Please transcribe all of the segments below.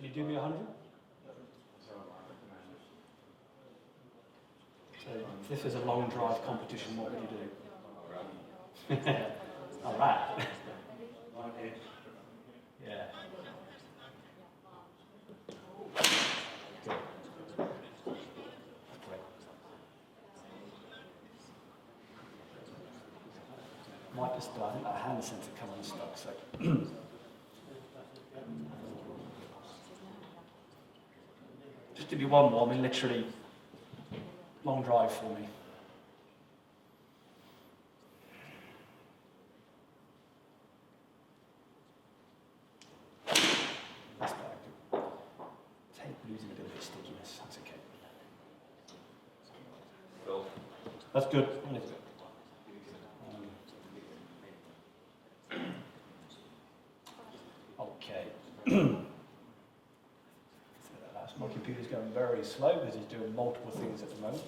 Can you do me 100? So if this was a long drive competition, what would you do? All right. Yeah. Good. Great. Might just, I think that hand sensor come unstuck, so. Just give me one more, I mean literally, long drive for me. That's better. Tape losing a bit of its stickiness, that's okay. That's good. Okay. My computer's going very slow because it's doing multiple things at the moment.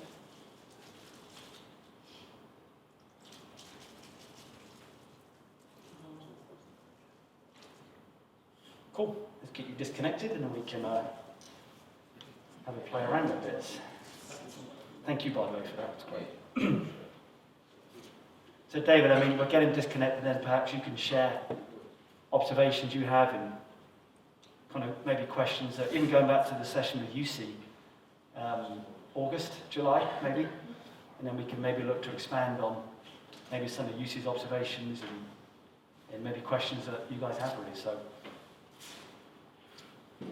Cool. Let's get you disconnected and then we can have a play around with this. Thank you, by the way, for that. It's great. So, David, I mean, we're getting disconnected, then perhaps you can share observations you have and kind of maybe questions that, even going back to the session with UC, August, July, maybe, and then we can maybe look to expand on maybe some of UC's observations and maybe questions that you guys have really. So. Do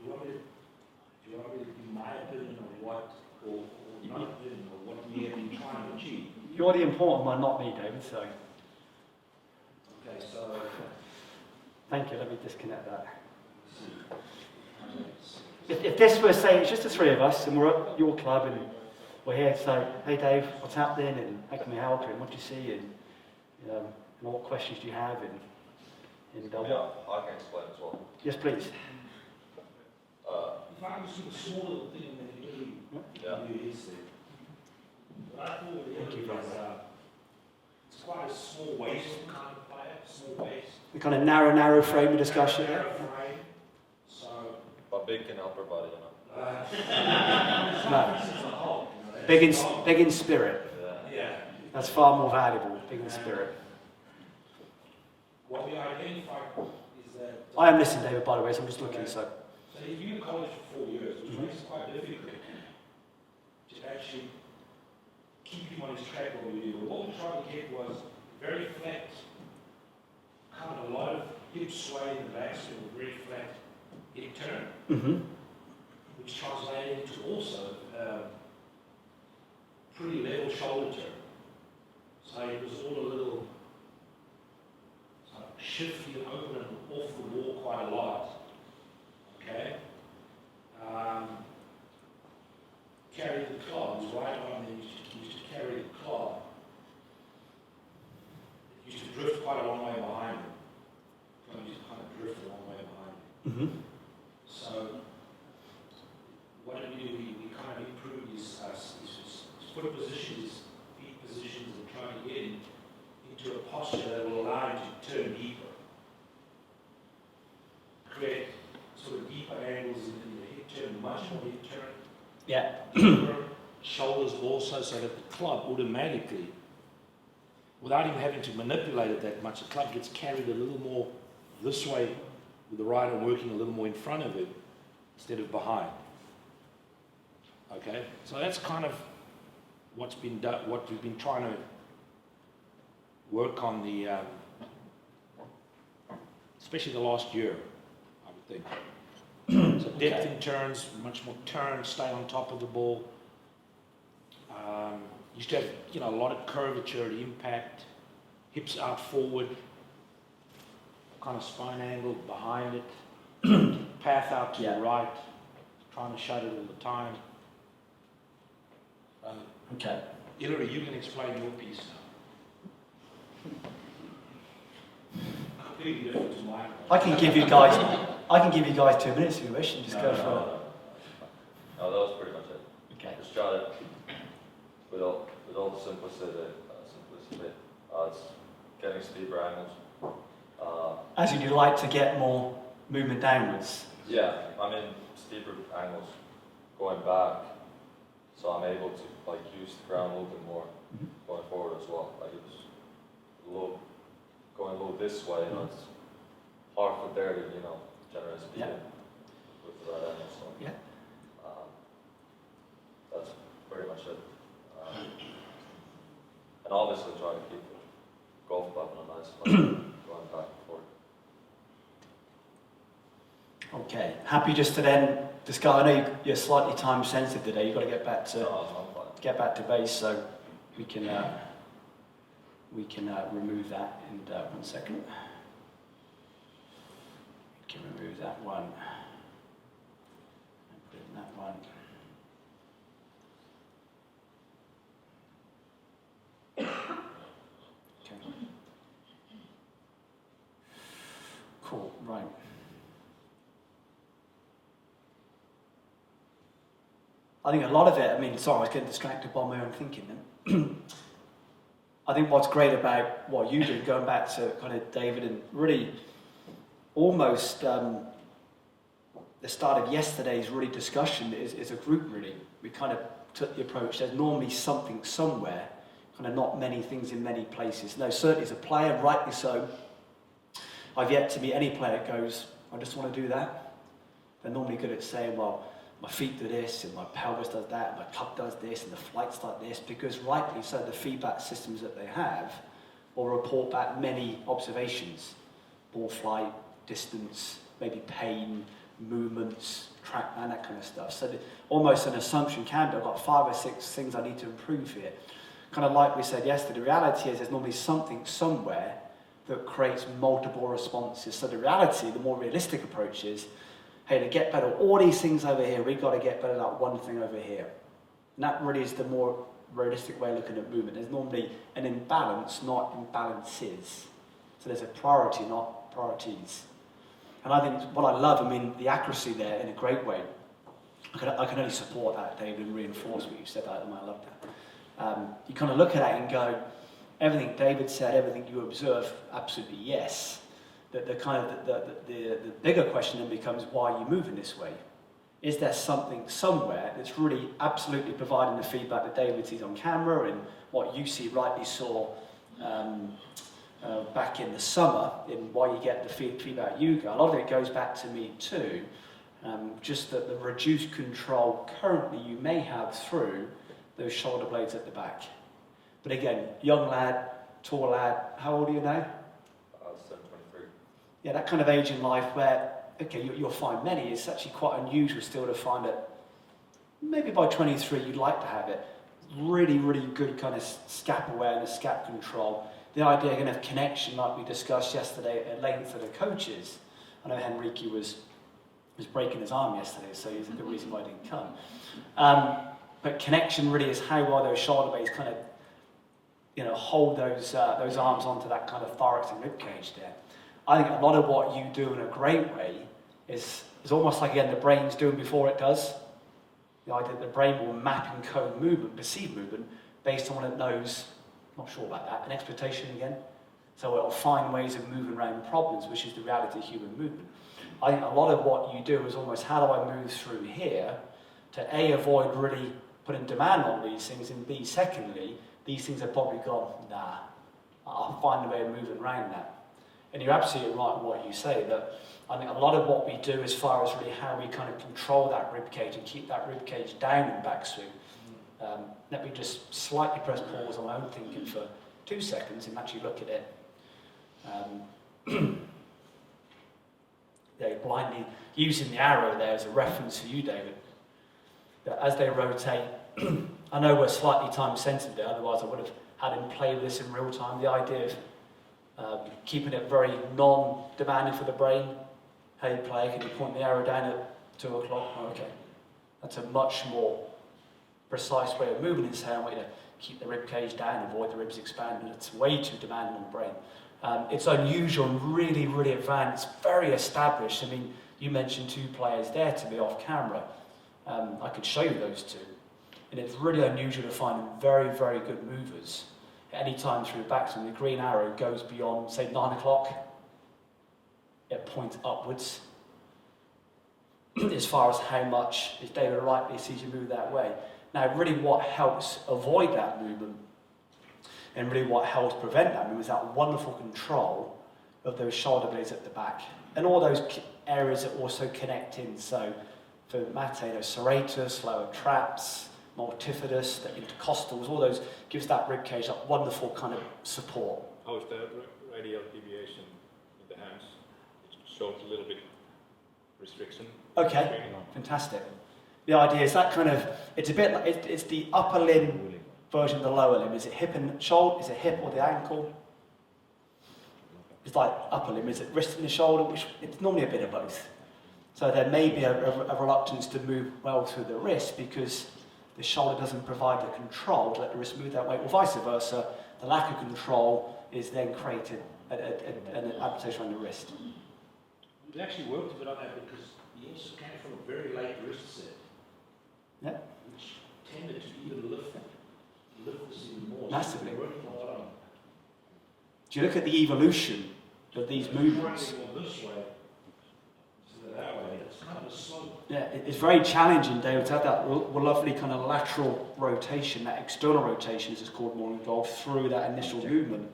you want me to give my opinion on what, or not opinion, or what we have been trying to achieve? You're the important one, not me, David, so. Okay, so. Thank you, let me disconnect that. If this were, say, it's just the three of us, and we're at your club, and we're here to say, hey Dave, what's happening, and how can we help you, and what do you see, and what questions do you have, and yeah, I can explain as well. Yes, please. If I was a small little thing that you do is what I thought it is, it's quite a small waist kind of player, small waist. The kind of narrow frame of discussion. Narrow frame, so. But big can help her body, you know. No. Big in spirit. Yeah. That's far more valuable, big in spirit. What we identified is that. I am listening, David, by the way, so I'm just looking, so. So if you're in college for 4 years, which makes it quite difficult to actually keep him on his track what we do. But what we tried to get was very flat, kind of a lot of hip sway in the backswing with very flat hip turn, which translated into also pretty level shoulder turn. So it was all a little sort of shifty and open and off the wall quite a lot. Okay. Carry the club. His right arm then used to carry the club. It used to drift quite a long way behind him. It used to kind of drift a long way behind him. So what did we do? We kind of improved his foot positions, his feet positions, and trying to get him into a posture that will allow him to turn deeper. Create sort of deeper angles in the hip turn, much more hip turn. Yeah. Shoulders also, so that the club automatically, without him having to manipulate it that much, the club gets carried a little more this way, with the right arm working a little more in front of him instead of behind. Okay, so that's kind of what's been done, what we've been trying to work on the, especially the last year, I would think. So depth in turns, much more turn, stay on top of the ball. Used to have, a lot of curvature, the impact, hips out forward, kind of spine angle behind it, path out to the right, trying to shut it all the time. Okay. Hillary, you can explain your piece now. Completely different to mine. I can give you guys 2 minutes if you wish and just go for it. No, that was pretty much it. Okay. Just try to, with all the simplicity, it's getting steeper angles, as you'd like to get more movement downwards. Yeah, I'm in steeper angles going back, so I'm able to like use the ground a little bit more going forward as well. Like it was going a little this way, it's hard for there to, generate speed with the right angle. So Yeah. That's pretty much it. And obviously try to keep the golf club in a nice place, going back and forth. Okay, happy just to then discuss. I know you're slightly time sensitive today. You've got to get back to base, so we can remove that in 1 second. We can remove that one and put in that one. Okay. Cool. Right. I think a lot of it, sorry, I was getting distracted by my own thinking then. I think what's great about what you do, going back to kind of David and really almost the start of yesterday's really discussion is a group really. We kind of took the approach, there's normally something somewhere, kind of not many things in many places. No, certainly as a player, rightly so, I've yet to meet any player that goes, I just want to do that. They're normally good at saying, well, my feet do this, and my pelvis does that, and my cup does this, and the flight's like this, because rightly so, the feedback systems that they have will report back many observations. Ball flight, distance, maybe pain, movements, trackman, that kind of stuff. So almost an assumption can be, I've got 5 or 6 things I need to improve here. Kind of like we said yesterday, the reality is there's normally something somewhere that creates multiple responses. So the reality, the more realistic approach is, hey, to get better, all these things over here, we've got to get better at that one thing over here. And that really is the more realistic way of looking at movement. There's normally an imbalance, not imbalances. So there's a priority, not priorities. And I think what I love, the accuracy there in a great way. I can only support that, David, and reinforce what you said. I love that. You kind of look at that and go, everything David said, everything you observe, absolutely yes. The bigger question then becomes, why are you moving this way? Is there something somewhere that's really absolutely providing the feedback that David sees on camera and what you rightly saw back in the summer in why you get the feedback you get? A lot of it goes back to me too, just that the reduced control currently you may have through those shoulder blades at the back. But again, young lad, tall lad, how old are you now? 723. Yeah, that kind of age in life where, okay, you'll find many, it's actually quite unusual still to find it. Maybe by 23 you'd like to have it. Really, really good kind of scap awareness, scap control. The idea again of connection, like we discussed yesterday at length for the coaches. I know Henrique was breaking his arm yesterday, so he's a good reason why he didn't come. But connection really is how well those shoulder blades kind of hold those arms onto that kind of thorax and rib cage there. I think a lot of what you do in a great way is almost like, again, the brain's doing before it does. The idea that the brain will map and code movement, perceive movement, based on what it knows, not sure about that, an expectation again. So it'll find ways of moving around problems, which is the reality of human movement. I think a lot of what you do is almost, how do I move through here to A, avoid really putting demand on these things, and B, secondly, these things have probably gone, nah, I'll find a way of moving around that. And you're absolutely right in what you say, that I think a lot of what we do as far as really how we kind of control that rib cage and keep that rib cage down in backswing. Let me just slightly press pause on my own thinking for 2 seconds and actually look at it. Yeah, blindly using the arrow there as a reference for you, David. That as they rotate, I know we're slightly time sensitive there, otherwise I would have had him play with this in real time. The idea of keeping it very non-demanding for the brain. How you play, can you point the arrow down at 2 o'clock? Oh, okay. That's a much more precise way of moving his hand, way to keep the rib cage down, avoid the ribs expanding. It's way too demanding on the brain. It's unusual and really, really advanced, very established. You mentioned 2 players there to be off camera. I could show you those 2. And it's really unusual to find very, very good movers at any time through the backswing. The green arrow goes beyond, say, 9 o'clock. it points upwards. As far as how much, as David rightly sees you move that way. Now, really what helps avoid that movement, and really what helps prevent that movement, is that wonderful control of those shoulder blades at the back. And all those areas that also connect in. So, for Mate, those serratus, lower traps, multifidus, the intercostals, all those gives that rib cage that wonderful kind of support. How is the radial deviation in the hands? It shows a little bit restriction. Okay, fantastic. The idea is that kind of, it's a bit like, it's the upper limb version of the lower limb. Is it hip and shoulder? Is it hip or the ankle? It's like upper limb. Is it wrist and the shoulder? Which it's normally a bit of both. So there may be a reluctance to move well through the wrist because the shoulder doesn't provide the control to let the wrist move that way, or vice versa. The lack of control is then created an adaptation on the wrist. We actually worked a bit on that because the inches came from a very late wrist set. Yeah. Which tended to even lift this even more. Massively. So we're working a lot on Do you look at the evolution of these movements? trying to go this way instead of that way. It's kind of a slope. Yeah, it's very challenging, David, to have that lovely kind of lateral rotation, that external rotation, as it's called more involved, through that initial movement.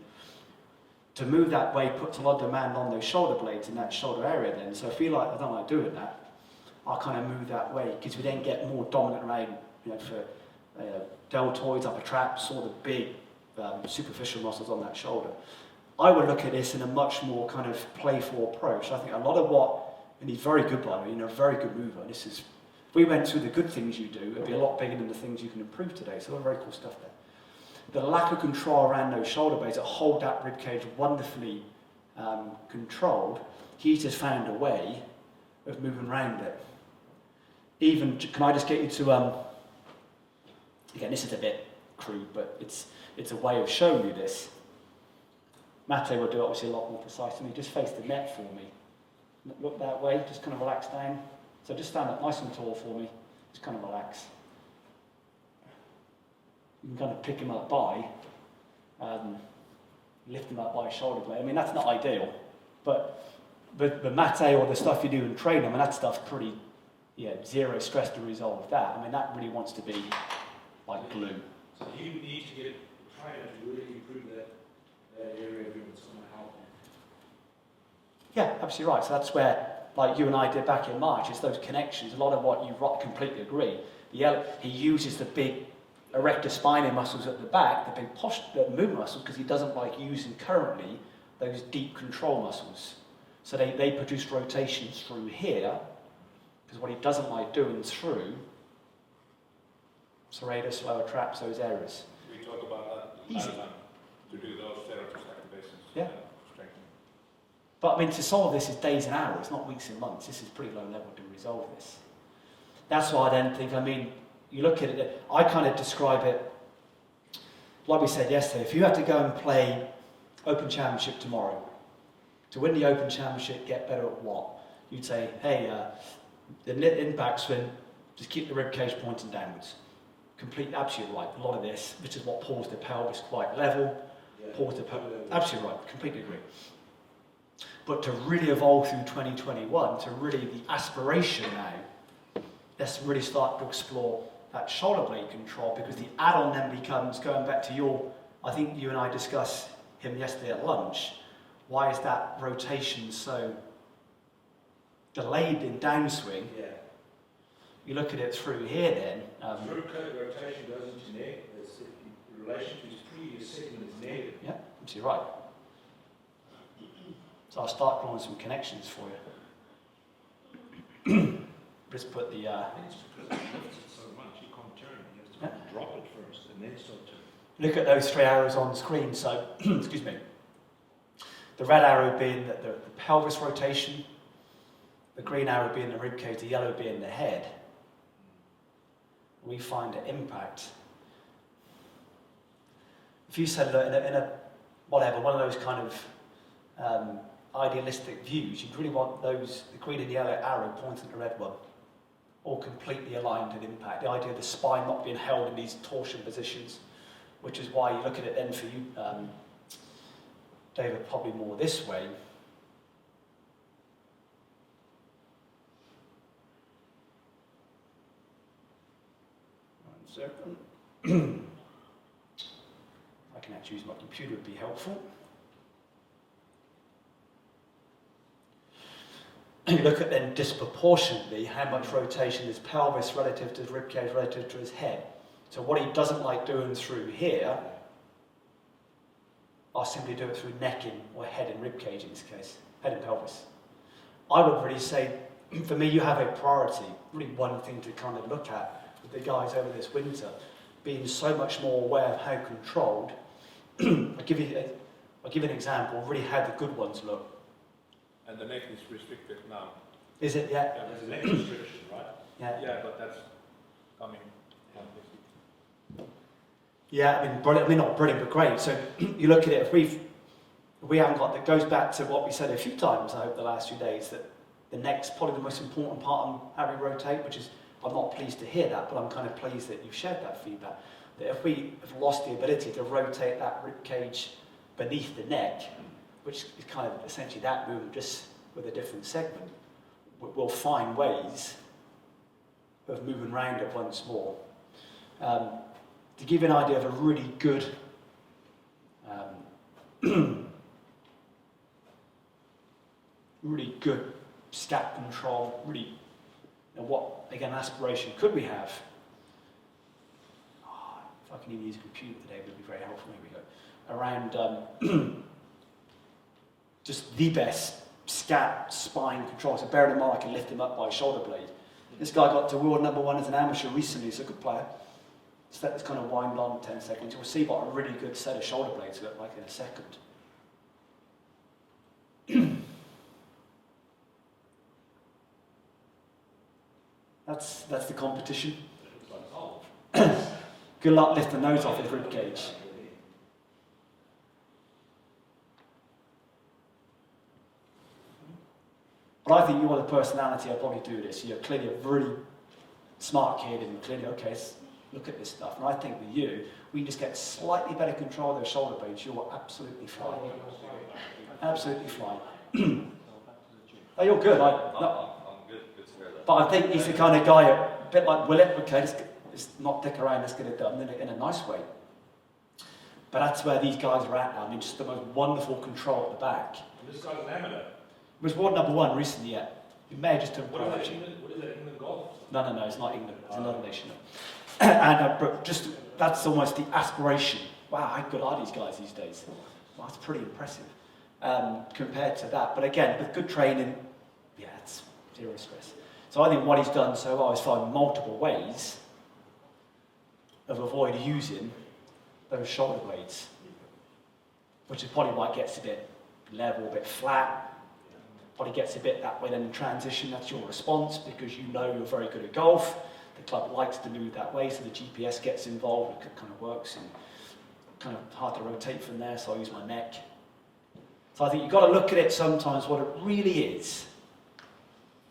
To move that way puts a lot of demand on those shoulder blades in that shoulder area then. So I feel like I don't like doing that. I'll kind of move that way because we then get more dominant around, for deltoids, upper traps, all the big superficial muscles on that shoulder. I would look at this in a much more kind of playful approach. I think a lot of what, and he's very good by the way, a very good mover. This is, if we went through the good things you do, it'd be a lot bigger than the things you can improve today. So very cool stuff there. The lack of control around those shoulder blades that hold that rib cage wonderfully controlled, he's just found a way of moving around it. Even, can I just get you to, again, this is a bit crude, but it's a way of showing you this. Mate will do it obviously a lot more precisely. Just face the net for me. Look that way, just kind of relax down. So just stand up nice and tall for me. Just kind of relax. You can kind of pick him up by, lift him up by his shoulder blade. I mean, that's not ideal, but Mate or the stuff you do in training, I mean, that stuff's pretty, zero stress to resolve that. I mean, that really wants to be like glue. So he would need to get trainer to really improve that area of him that's going to help him. Yeah, absolutely right. So that's where, like you and I did back in March, it's those connections. A lot of what you completely agree. He uses the big erector spinae muscles at the back, the big the move muscles, because he doesn't like using currently those deep control muscles. So they produce rotations through here, because what he doesn't like doing through serratus, lower traps, those areas. We talk about that Easy. To do those serratus activations. Yeah. Strengthening. But I mean, to solve this is days and hours, not weeks and months. This is pretty low level to resolve this. That's why I then think, you look at it, I kind of describe it, like we said yesterday, if you had to go and play Open Championship tomorrow, to win the Open Championship, get better at what? You'd say, hey, the impact swing, just keep the rib cage pointing downwards. Completely, absolutely right. A lot of this, which is what pulls the pelvis quite level, pulls the pelvis, absolutely right, completely agree. But to really evolve through 2021, to really the aspiration now, let's really start to explore that shoulder blade control, because the add-on then becomes, going back to I think you and I discussed him yesterday at lunch, why is that rotation so delayed in downswing? Yeah. You look at it through here then. Rotation goes into negative. In relation to his previous segment is negative. Yeah, absolutely right. So I'll start drawing some connections for you. Just put the... I think it's because it lifts it so much, you can't turn it. You have to drop it first and then start turning. Look at those 3 arrows on the screen. So, excuse me. The red arrow being the pelvis rotation, the green arrow being the rib cage, the yellow being the head. We find an impact. If you said, look, in a one of those kind of idealistic views, you'd really want the green and yellow arrow pointing at the red one, all completely aligned at impact. The idea of the spine not being held in these torsion positions, which is why you look at it then for you, David, probably more this way. So, I can actually use my computer, would be helpful. You look at then disproportionately how much rotation is pelvis relative to his ribcage relative to his head. So what he doesn't like doing through here, I'll simply do it through neck in or head and ribcage in this case, head and pelvis. I would really say, for me, you have a priority, really one thing to kind of look at with the guys over this winter, being so much more aware of how controlled. I'll give you an example, really how the good ones look. And the neck is restricted now. Is it? Yeah. Yeah, there's a neck restriction, right? Yeah. Yeah, but that's coming. Yeah, I mean, brilliant. I mean, not brilliant, but great. So you look at it. If we haven't got that, goes back to what we said a few times. I hope the last few days that the neck's probably the most important part on how we rotate. Which is, I'm not pleased to hear that, but I'm kind of pleased that you've shared that feedback. That if we have lost the ability to rotate that rib cage beneath the neck, which is kind of essentially that movement, just with a different segment, we'll find ways of moving around it once more. To give you an idea of a really good really good scap control, really, what, again, aspiration could we have? Oh, if I can even use a computer today, it would be very helpful. Here we go. Around just the best scap spine control. So bearing in mind I can lift him up by a shoulder blade. This guy got to world #1 as an amateur recently, he's a good player. Just let this kind of wind on 10 seconds. You'll see what a really good set of shoulder blades look like in a second. That's the competition. Good luck lifting those off his rib cage. But I think you are the personality I'll probably do this. You're clearly a really smart kid and clearly, okay, look at this stuff. And I think with you, we just get slightly better control of those shoulder blades. You will absolutely fly. Absolutely fly. Oh, you're good. I'm good to hear that. But I think he's the kind of guy, a bit like Willett, okay, let's not dick around, let's get it done in a nice way. But that's where these guys are at now. I mean, just the most wonderful control at the back. And this guy's an amateur. It was world #1 recently, yeah. You may have just done What is that, England golf? No, it's not England. It's another nation. And but just, that's almost the aspiration. Wow, how good are these guys these days? Well, that's pretty impressive compared to that. But again, with good training, yeah, it's zero stress. So I think what he's done so well is find multiple ways of avoid using those shoulder blades, which is probably why it gets a bit level, a bit flat. Probably gets a bit that way then in transition. That's your response because you know you're very good at golf. The club likes to move that way, so the GPS gets involved. It kind of works and kind of hard to rotate from there, so I use my neck. So I think you've got to look at it sometimes what it really is.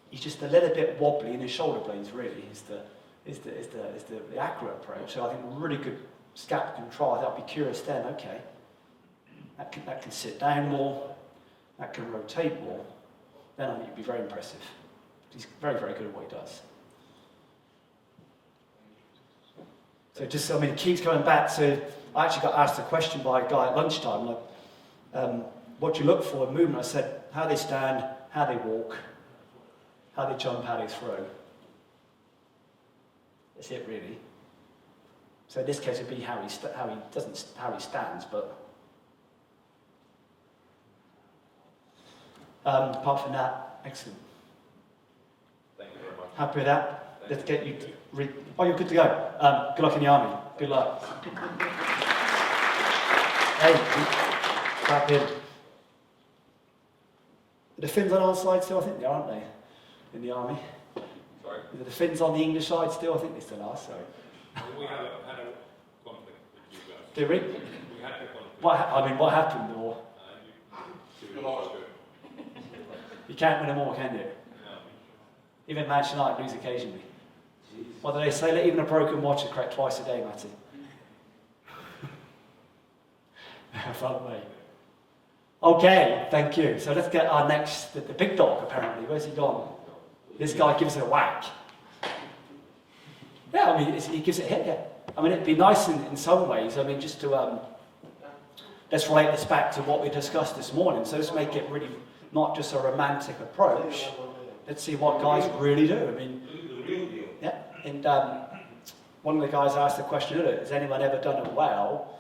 He's just a little bit wobbly in his shoulder blades, really, is the accurate approach. So I think really good scap control. I'll be curious then, okay, that can sit down more, that can rotate more. Then I think it'd be very impressive. He's very, very good at what he does. So just, I mean, it keeps coming back to, I actually got asked a question by a guy at lunchtime, like, what do you look for in movement? I said, how they stand, how they walk, how they jump, how they throw. That's it, really. So in this case, it'd be how he stands, but apart from that, excellent. Thank you very much. Happy with that? Let's get you to oh, you're good to go. Good luck in the army. Good luck. Hey, clap in. Are the Finns on our side still? I think they are, aren't they? In the army. Sorry? Are the Finns on the English side still? I think they still are, so. We had a conflict with you guys. Did we? We had a conflict. What happened? Or You lost. you can't win them all, can you? No. Even Manchester United lose occasionally. What do they say? Let even a broken watch is cracked twice a day, Matty. Far away. Okay, thank you. So let's get our next, the big dog apparently. Where's he gone? This guy gives it a whack. Yeah, I mean, he gives it a hit, yeah. I mean, it'd be nice in some ways. I mean, just to let's relate this back to what we discussed this morning. So let's make it really not just a romantic approach. Let's see what guys really do. I mean, The real deal. yeah. And one of the guys asked the question earlier: has anyone ever done it well?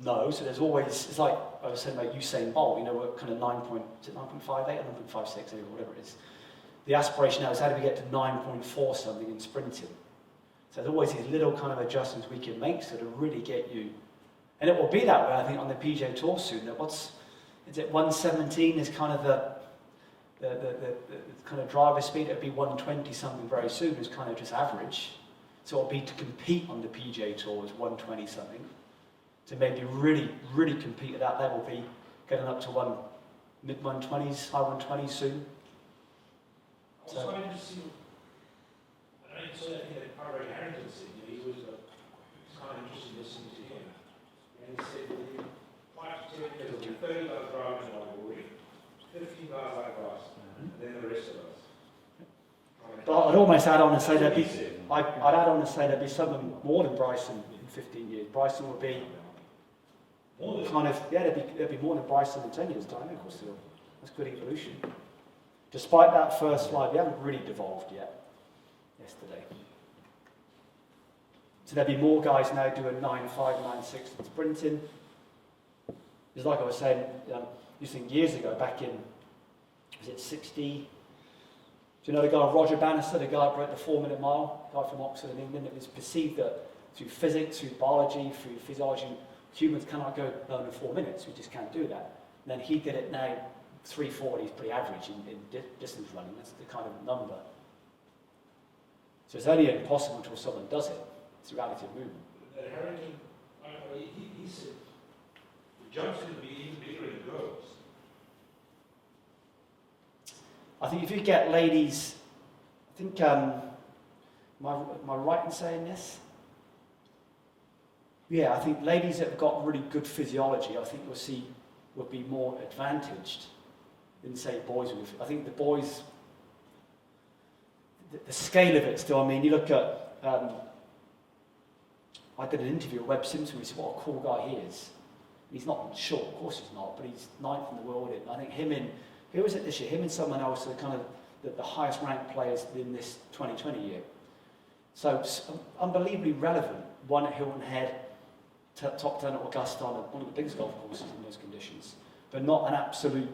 No. So there's always. It's like I was saying about Usain Bolt. You know, we're kind of 9.58 or 9.56, or whatever it is. The aspiration now is how do we get to 9.4 something in sprinting? So there's always these little kind of adjustments we can make so to really get you. And it will be that way, I think, on the PGA Tour soon. That is it 117 is kind of the kind of driver speed. It'll be 120 something very soon is kind of just average. So it'll be to compete on the PGA Tour is 120 something. To maybe really, really compete at that level, be getting up to mid 120s, high 120s soon. I was quite interested. I saw that thing that Parker Harrington said. He was kind of interested in listening to him. And he said within 5 to 10 years, there'll be 30 guys driving on board, 15 guys like us, and then the rest of us. But I'd almost add on and say I'd add on and say there'd be someone more than Bryson in 15 years. Bryson would be there'd be more than Bryson in 10 years' time, of course. That's good evolution. Despite that first slide, we haven't really devolved yet. Yesterday. So there'll be more guys now doing 9.5, 9.6 in sprinting. It's like I was saying, you think years ago, back in, was it 60? Do you know the guy Roger Bannister, the guy who broke the 4-minute mile, guy from Oxford in England? It was perceived that through physics, through biology, through physiology, humans cannot go lower than 4 minutes. We just can't do that. And then he did it now. 340 is pretty average in distance running. That's the kind of number. So it's only impossible until someone does it. It's a relative movement. Harrington, he said the jumps going to be even bigger in girls. I think if you get ladies, I think, am I right in saying this? Yeah, I think ladies that have got really good physiology, I think you'll see would be more advantaged than, say, boys with. I think the boys, the scale of it still, I mean, you look at, I did an interview with Webb Simpson, we said what a cool guy he is. He's not short, of course he's not, but he's 9th in the world. I think who was it this year? Him and someone else are kind of the highest ranked players in this 2020 year. So unbelievably relevant. Won at Hilton Head, top 10 at Augusta, on one of the biggest golf courses in those conditions, but not an absolute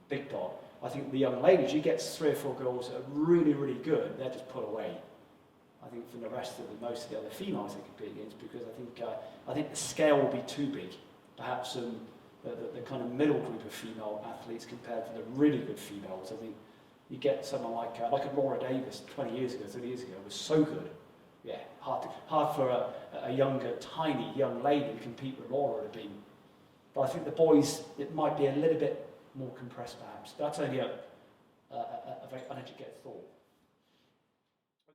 big dog. I think the young ladies, you get 3 or 4 girls that are really, really good, they're just put away. I think from the rest of most of the other females they compete against, because I think the scale will be too big. Perhaps the kind of middle group of female athletes compared to the really good females. I think you get someone like a Laura Davis 20 years ago, 30 years ago, was so good. Yeah, hard for a younger, tiny young lady to compete with Laura would have been. But I think the boys, it might be a little bit more compressed perhaps. That's only a very uneducated thought.